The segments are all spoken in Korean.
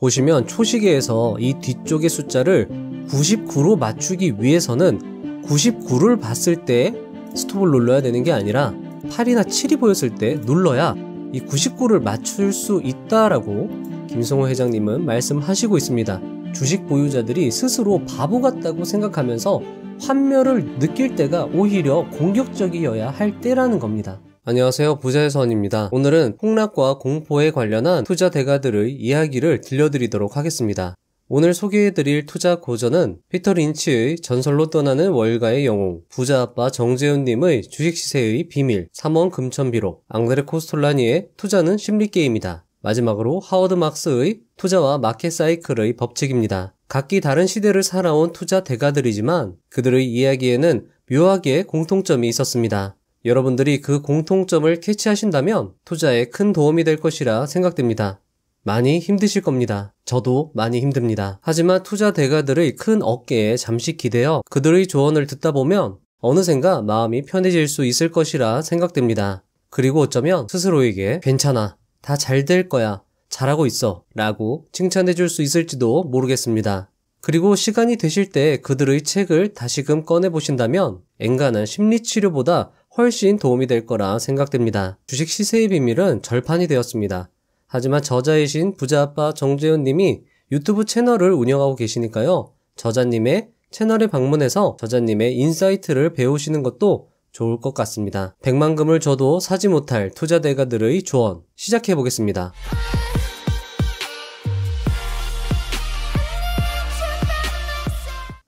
보시면 초시계에서 이 뒤쪽의 숫자를 99로 맞추기 위해서는 99를 봤을 때 스톱을 눌러야 되는 게 아니라 8이나 7이 보였을 때 눌러야 이 99를 맞출 수 있다라고 김성호 회장님은 말씀하시고 있습니다. 주식 보유자들이 스스로 바보 같다고 생각하면서 환멸을 느낄 때가 오히려 공격적이어야 할 때라는 겁니다. 안녕하세요, 부자의 서원입니다. 오늘은 폭락과 공포에 관련한 투자 대가들의 이야기를 들려드리도록 하겠습니다. 오늘 소개해드릴 투자 고전은 피터 린치의 전설로 떠나는 월가의 영웅, 부자아빠 정재훈님의 주식시세의 비밀, 3원 금천비록, 앙드레 코스톨라니의 투자는 심리게임이다. 마지막으로 하워드 막스의 투자와 마켓 사이클의 법칙입니다. 각기 다른 시대를 살아온 투자 대가들이지만 그들의 이야기에는 묘하게 공통점이 있었습니다. 여러분들이 그 공통점을 캐치하신다면 투자에 큰 도움이 될 것이라 생각됩니다. 많이 힘드실 겁니다. 저도 많이 힘듭니다. 하지만 투자 대가들의 큰 어깨에 잠시 기대어 그들의 조언을 듣다 보면 어느샌가 마음이 편해질 수 있을 것이라 생각됩니다. 그리고 어쩌면 스스로에게 괜찮아, 다 잘 될 거야, 잘하고 있어 라고 칭찬해 줄 수 있을지도 모르겠습니다. 그리고 시간이 되실 때 그들의 책을 다시금 꺼내보신다면 엔간한 심리치료보다 훨씬 도움이 될 거라 생각됩니다. 주식 시세의 비밀은 절판이 되었습니다. 하지만 저자이신 부자아빠 정재훈님이 유튜브 채널을 운영하고 계시니까요. 저자님의 채널에 방문해서 저자님의 인사이트를 배우시는 것도 좋을 것 같습니다. 100만금을 줘도 사지 못할 투자 대가들의 조언 시작해 보겠습니다.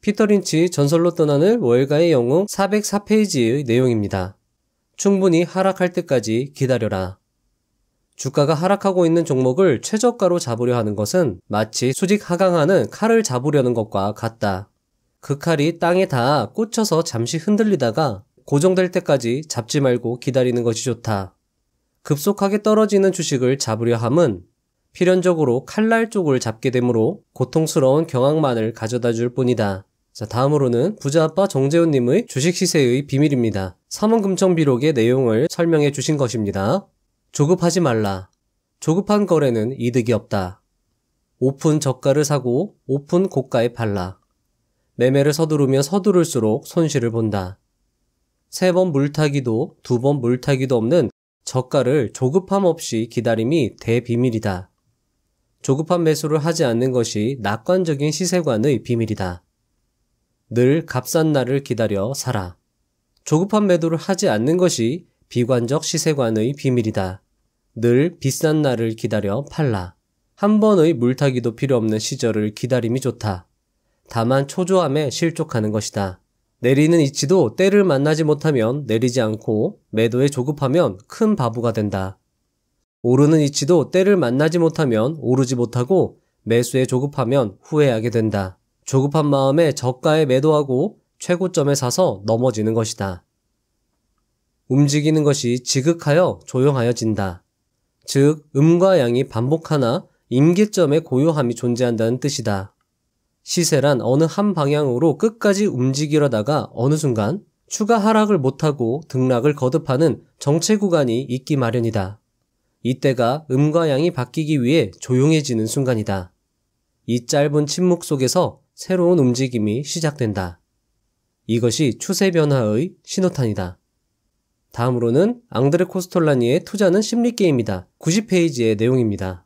피터 린치 전설로 떠나는 월가의 영웅 404페이지의 내용입니다. 충분히 하락할 때까지 기다려라. 주가가 하락하고 있는 종목을 최저가로 잡으려 하는 것은 마치 수직 하강하는 칼을 잡으려는 것과 같다. 그 칼이 땅에 닿아 꽂혀서 잠시 흔들리다가 고정될 때까지 잡지 말고 기다리는 것이 좋다. 급속하게 떨어지는 주식을 잡으려 함은 필연적으로 칼날 쪽을 잡게 되므로 고통스러운 경악만을 가져다 줄 뿐이다. 자, 다음으로는 부자아빠 정재훈님의 주식시세의 비밀입니다. 3원 금천비록의 내용을 설명해 주신 것입니다. 조급하지 말라. 조급한 거래는 이득이 없다. 오픈 저가를 사고 오픈 고가에 팔라. 매매를 서두르면 서두를수록 손실을 본다. 3번 물타기도 2번 물타기도 없는 저가를 조급함 없이 기다림이 대비밀이다. 조급한 매수를 하지 않는 것이 낙관적인 시세관의 비밀이다. 늘 값싼 날을 기다려 사라. 조급한 매도를 하지 않는 것이 비관적 시세관의 비밀이다. 늘 비싼 날을 기다려 팔라. 한 번의 물타기도 필요 없는 시절을 기다림이 좋다. 다만 초조함에 실족하는 것이다. 내리는 이치도 때를 만나지 못하면 내리지 않고 매도에 조급하면 큰 바보가 된다. 오르는 이치도 때를 만나지 못하면 오르지 못하고 매수에 조급하면 후회하게 된다. 조급한 마음에 저가에 매도하고 최고점에 사서 넘어지는 것이다. 움직이는 것이 지극하여 조용하여진다. 즉 음과 양이 반복하나 임계점에 고요함이 존재한다는 뜻이다. 시세란 어느 한 방향으로 끝까지 움직이려다가 어느 순간 추가 하락을 못하고 등락을 거듭하는 정체 구간이 있기 마련이다. 이때가 음과 양이 바뀌기 위해 조용해지는 순간이다. 이 짧은 침묵 속에서 새로운 움직임이 시작된다. 이것이 추세 변화의 신호탄이다. 다음으로는 앙드레 코스톨라니의 투자는 심리게임이다. 90페이지의 내용입니다.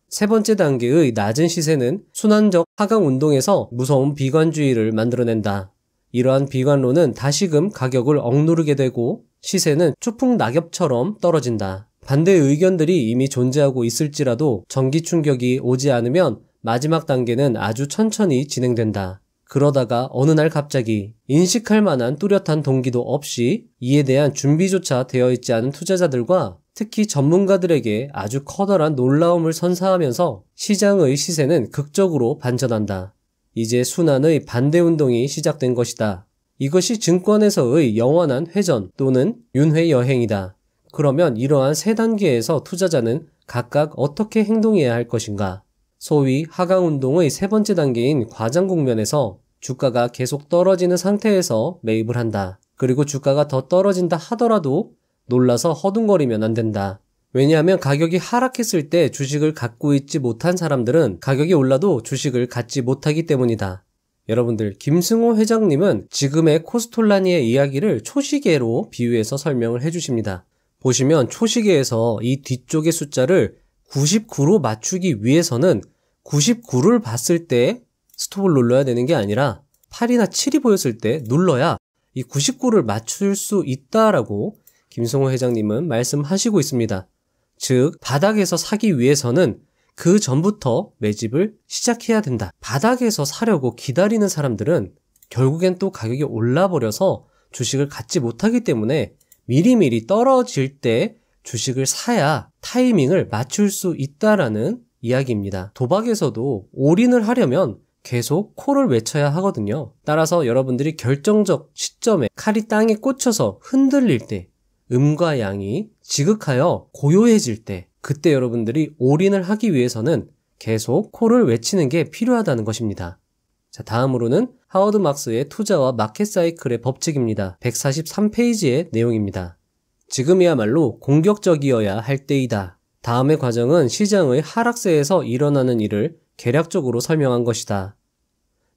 세 번째 단계의 낮은 시세는 순환적 하강 운동에서 무서운 비관주의를 만들어낸다. 이러한 비관론은 다시금 가격을 억누르게 되고 시세는 추풍 낙엽처럼 떨어진다. 반대 의견들이 이미 존재하고 있을지라도 전기 충격이 오지 않으면 마지막 단계는 아주 천천히 진행된다. 그러다가 어느 날 갑자기 인식할 만한 뚜렷한 동기도 없이 이에 대한 준비조차 되어 있지 않은 투자자들과 특히 전문가들에게 아주 커다란 놀라움을 선사하면서 시장의 시세는 극적으로 반전한다. 이제 순환의 반대 운동이 시작된 것이다. 이것이 증권에서의 영원한 회전 또는 윤회 여행이다. 그러면 이러한 세 단계에서 투자자는 각각 어떻게 행동해야 할 것인가? 소위 하강운동의 세 번째 단계인 과장 국면에서 주가가 계속 떨어지는 상태에서 매입을 한다. 그리고 주가가 더 떨어진다 하더라도 놀라서 허둥거리면 안 된다. 왜냐하면 가격이 하락했을 때 주식을 갖고 있지 못한 사람들은 가격이 올라도 주식을 갖지 못하기 때문이다. 여러분들, 김승호 회장님은 지금의 코스톨라니의 이야기를 초시계로 비유해서 설명을 해주십니다. 보시면 초시계에서 이 뒤쪽의 숫자를 99로 맞추기 위해서는 99를 봤을 때 스톱을 눌러야 되는 게 아니라 8이나 7이 보였을 때 눌러야 이 99를 맞출 수 있다라고 김승호 회장님은 말씀하시고 있습니다. 즉, 바닥에서 사기 위해서는 그 전부터 매집을 시작해야 된다. 바닥에서 사려고 기다리는 사람들은 결국엔 또 가격이 올라버려서 주식을 갖지 못하기 때문에 미리미리 떨어질 때 주식을 사야 타이밍을 맞출 수 있다라는 이야기입니다. 도박에서도 올인을 하려면 계속 콜을 외쳐야 하거든요. 따라서 여러분들이 결정적 시점에 칼이 땅에 꽂혀서 흔들릴 때, 음과 양이 지극하여 고요해질 때, 그때 여러분들이 올인을 하기 위해서는 계속 콜을 외치는 게 필요하다는 것입니다. 자, 다음으로는 하워드 막스의 투자와 마켓 사이클의 법칙입니다. 143페이지의 내용입니다. 지금이야말로 공격적이어야 할 때이다. 다음의 과정은 시장의 하락세에서 일어나는 일을 개략적으로 설명한 것이다.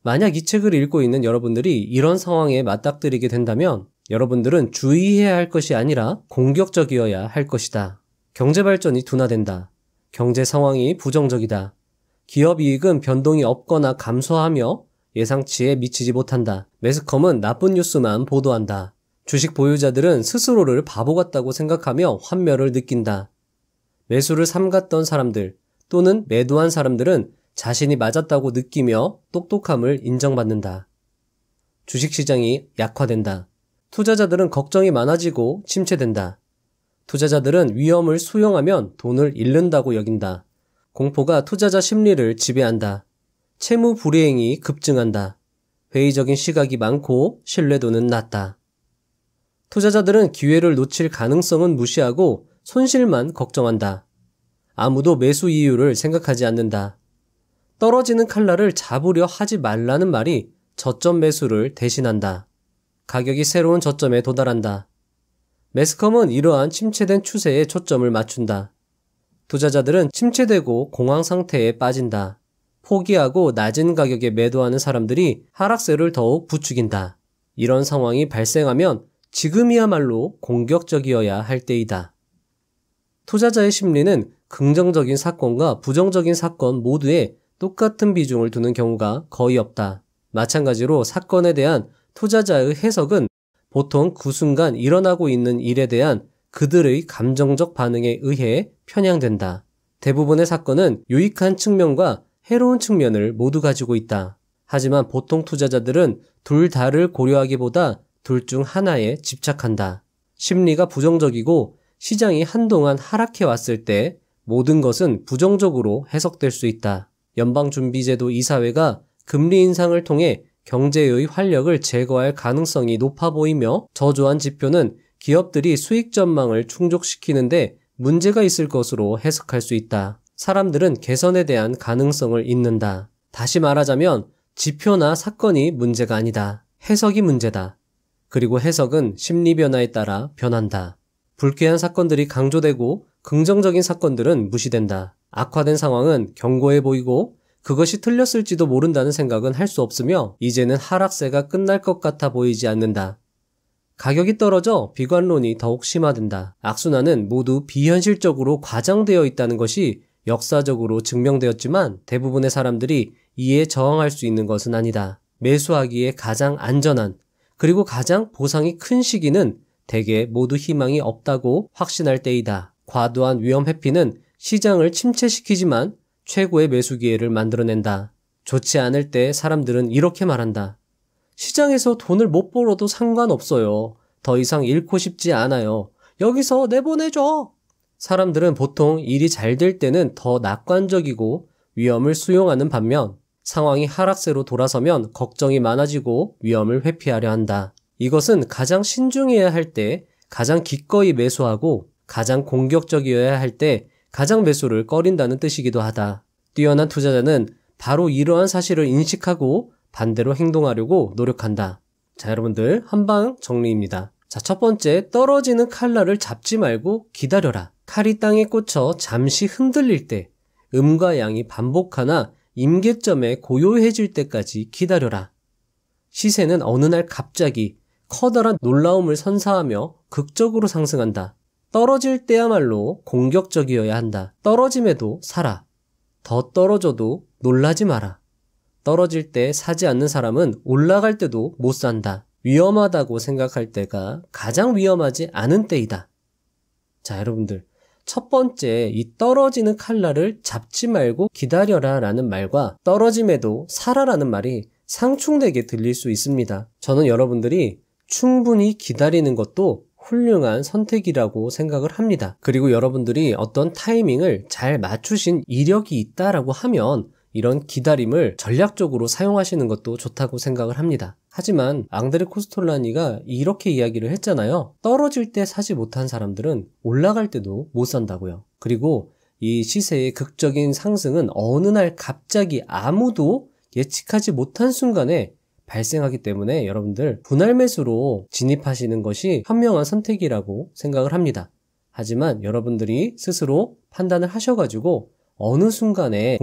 만약 이 책을 읽고 있는 여러분들이 이런 상황에 맞닥뜨리게 된다면 여러분들은 주의해야 할 것이 아니라 공격적이어야 할 것이다. 경제 발전이 둔화된다. 경제 상황이 부정적이다. 기업 이익은 변동이 없거나 감소하며 예상치에 미치지 못한다. 매스컴은 나쁜 뉴스만 보도한다. 주식 보유자들은 스스로를 바보 같다고 생각하며 환멸을 느낀다. 매수를 삼갔던 사람들 또는 매도한 사람들은 자신이 맞았다고 느끼며 똑똑함을 인정받는다. 주식시장이 약화된다. 투자자들은 걱정이 많아지고 침체된다. 투자자들은 위험을 수용하면 돈을 잃는다고 여긴다. 공포가 투자자 심리를 지배한다. 채무 불이행이 급증한다. 회의적인 시각이 많고 신뢰도는 낮다. 투자자들은 기회를 놓칠 가능성은 무시하고 손실만 걱정한다. 아무도 매수 이유를 생각하지 않는다. 떨어지는 칼날을 잡으려 하지 말라는 말이 저점 매수를 대신한다. 가격이 새로운 저점에 도달한다. 매스컴은 이러한 침체된 추세에 초점을 맞춘다. 투자자들은 침체되고 공황 상태에 빠진다. 포기하고 낮은 가격에 매도하는 사람들이 하락세를 더욱 부추긴다. 이런 상황이 발생하면 지금이야말로 공격적이어야 할 때이다. 투자자의 심리는 긍정적인 사건과 부정적인 사건 모두에 똑같은 비중을 두는 경우가 거의 없다. 마찬가지로 사건에 대한 투자자의 해석은 보통 그 순간 일어나고 있는 일에 대한 그들의 감정적 반응에 의해 편향된다. 대부분의 사건은 유익한 측면과 해로운 측면을 모두 가지고 있다. 하지만 보통 투자자들은 둘 다를 고려하기보다 둘 중 하나에 집착한다. 심리가 부정적이고 시장이 한동안 하락해 왔을 때 모든 것은 부정적으로 해석될 수 있다. 연방준비제도 이사회가 금리 인상을 통해 경제의 활력을 제거할 가능성이 높아 보이며 저조한 지표는 기업들이 수익 전망을 충족시키는데 문제가 있을 것으로 해석할 수 있다. 사람들은 개선에 대한 가능성을 잇는다. 다시 말하자면 지표나 사건이 문제가 아니다. 해석이 문제다. 그리고 해석은 심리 변화에 따라 변한다. 불쾌한 사건들이 강조되고 긍정적인 사건들은 무시된다. 악화된 상황은 견고해 보이고 그것이 틀렸을지도 모른다는 생각은 할 수 없으며 이제는 하락세가 끝날 것 같아 보이지 않는다. 가격이 떨어져 비관론이 더욱 심화된다. 악순환은 모두 비현실적으로 과장되어 있다는 것이 역사적으로 증명되었지만 대부분의 사람들이 이에 저항할 수 있는 것은 아니다. 매수하기에 가장 안전한 그리고 가장 보상이 큰 시기는 대개 모두 희망이 없다고 확신할 때이다. 과도한 위험 회피는 시장을 침체시키지만 최고의 매수 기회를 만들어낸다. 좋지 않을 때 사람들은 이렇게 말한다. 시장에서 돈을 못 벌어도 상관없어요. 더 이상 잃고 싶지 않아요. 여기서 내보내줘. 사람들은 보통 일이 잘 될 때는 더 낙관적이고 위험을 수용하는 반면 상황이 하락세로 돌아서면 걱정이 많아지고 위험을 회피하려 한다. 이것은 가장 신중해야 할 때 가장 기꺼이 매수하고 가장 공격적이어야 할 때 가장 매수를 꺼린다는 뜻이기도 하다. 뛰어난 투자자는 바로 이러한 사실을 인식하고 반대로 행동하려고 노력한다. 자, 여러분들 한방 정리입니다. 자, 첫 번째, 떨어지는 칼날을 잡지 말고 기다려라. 칼이 땅에 꽂혀 잠시 흔들릴 때, 음과 양이 반복하나 임계점에 고요해질 때까지 기다려라. 시세는 어느 날 갑자기 커다란 놀라움을 선사하며 극적으로 상승한다. 떨어질 때야말로 공격적이어야 한다. 떨어짐에도 사라. 더 떨어져도 놀라지 마라. 떨어질 때 사지 않는 사람은 올라갈 때도 못 산다. 위험하다고 생각할 때가 가장 위험하지 않은 때이다. 자, 여러분들. 첫 번째, 이 떨어지는 칼날을 잡지 말고 기다려라 라는 말과 떨어짐에도 사라라는 말이 상충되게 들릴 수 있습니다. 저는 여러분들이 충분히 기다리는 것도 훌륭한 선택이라고 생각을 합니다. 그리고 여러분들이 어떤 타이밍을 잘 맞추신 이력이 있다라고 하면 이런 기다림을 전략적으로 사용하시는 것도 좋다고 생각을 합니다. 하지만 앙드레 코스톨라니가 이렇게 이야기를 했잖아요. 떨어질 때 사지 못한 사람들은 올라갈 때도 못 산다고요. 그리고 이 시세의 극적인 상승은 어느 날 갑자기 아무도 예측하지 못한 순간에 발생하기 때문에 여러분들 분할 매수로 진입하시는 것이 현명한 선택이라고 생각을 합니다. 하지만 여러분들이 스스로 판단을 하셔가지고 어느 순간에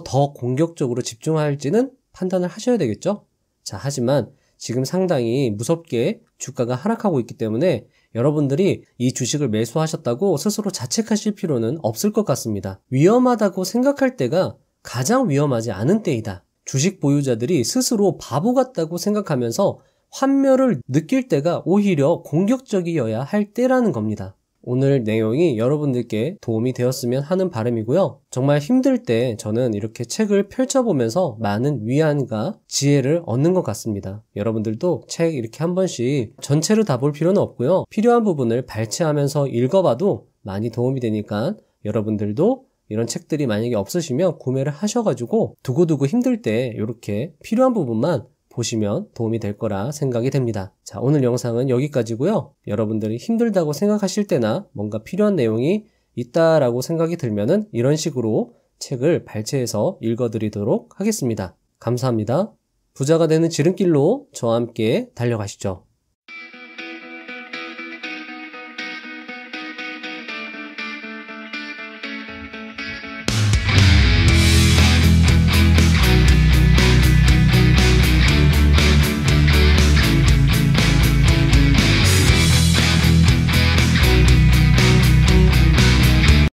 더 공격적으로 집중할지는 판단을 하셔야 되겠죠? 자, 하지만 지금 상당히 무섭게 주가가 하락하고 있기 때문에 여러분들이 이 주식을 매수하셨다고 스스로 자책하실 필요는 없을 것 같습니다. 위험하다고 생각할 때가 가장 위험하지 않은 때이다. 주식 보유자들이 스스로 바보 같다고 생각하면서 환멸을 느낄 때가 오히려 공격적이어야 할 때라는 겁니다. 오늘 내용이 여러분들께 도움이 되었으면 하는 바람이고요. 정말 힘들 때 저는 이렇게 책을 펼쳐보면서 많은 위안과 지혜를 얻는 것 같습니다. 여러분들도 책 이렇게 한 번씩 전체를 다 볼 필요는 없고요. 필요한 부분을 발췌하면서 읽어봐도 많이 도움이 되니까 여러분들도 이런 책들이 만약에 없으시면 구매를 하셔가지고 두고두고 힘들 때 이렇게 필요한 부분만 보시면 도움이 될 거라 생각이 됩니다. 자, 오늘 영상은 여기까지고요. 여러분들이 힘들다고 생각하실 때나 뭔가 필요한 내용이 있다라고 생각이 들면은 이런 식으로 책을 발췌해서 읽어드리도록 하겠습니다. 감사합니다. 부자가 되는 지름길로 저와 함께 달려가시죠.